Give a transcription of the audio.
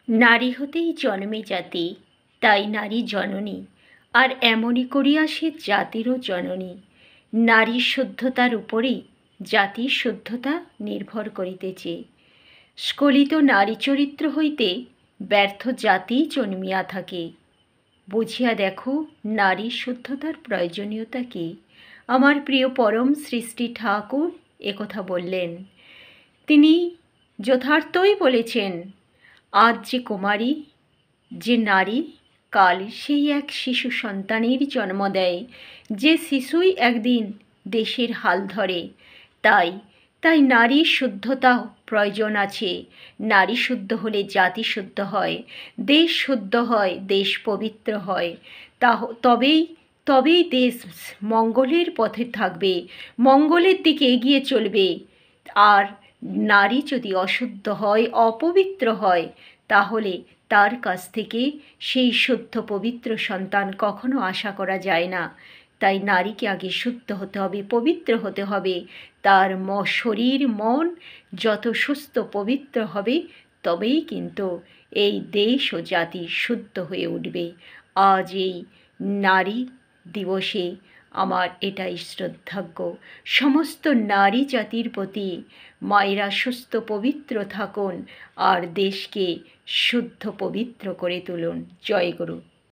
নারী হতেই জন্মে জাতি, তাই নারী জননী। আর এমনি করিয়া সে জাতিরও জননী। নারীর শুদ্ধতার উপরেই জাতির শুদ্ধতা নির্ভর করিতেছে। স্খলিত নারী চরিত্র হইতে ব্যর্থ জাতি জন্মিয়া থাকে। বুঝিয়া দেখো নারীর শুদ্ধতার প্রয়োজনীয়তা কী। আমার প্রিয় পরম সৃষ্টি ঠাকুর একথা বললেন। তিনি যথার্থই বলেছেন। আজ যে কুমারী, যে নারী, কাল সেই এক শিশু সন্তানের জন্ম দেয়, যে শিশুই একদিন দেশের হাল ধরে। তাই তাই নারীর শুদ্ধতা প্রয়োজন আছে। নারী শুদ্ধ হলে জাতি শুদ্ধ হয়, দেশ শুদ্ধ হয়, দেশ পবিত্র হয়। তবেই তবেই দেশ মঙ্গলের পথে থাকবে, মঙ্গলের দিকে এগিয়ে চলবে। আর নারী যদি অশুদ্ধ হয়, অপবিত্র হয়, তাহলে তার কাছ থেকে সেই শুদ্ধ পবিত্র সন্তান কখনো আশা করা যায় না। তাই নারীকে আগে শুদ্ধ হতে হবে, পবিত্র হতে হবে। তার শরীর মন যত সুস্থ পবিত্র হবে, তবেই কিন্তু এই দেশ ও জাতি শুদ্ধ হয়ে উঠবে। আজ এই নারী দিবসে আমার এটাই শ্রদ্ধাজ্ঞ। সমস্ত নারী জাতির প্রতি মায়েরা সুস্থ পবিত্র থাকুন আর দেশকে শুদ্ধ পবিত্র করে তুলুন। জয় গুরু।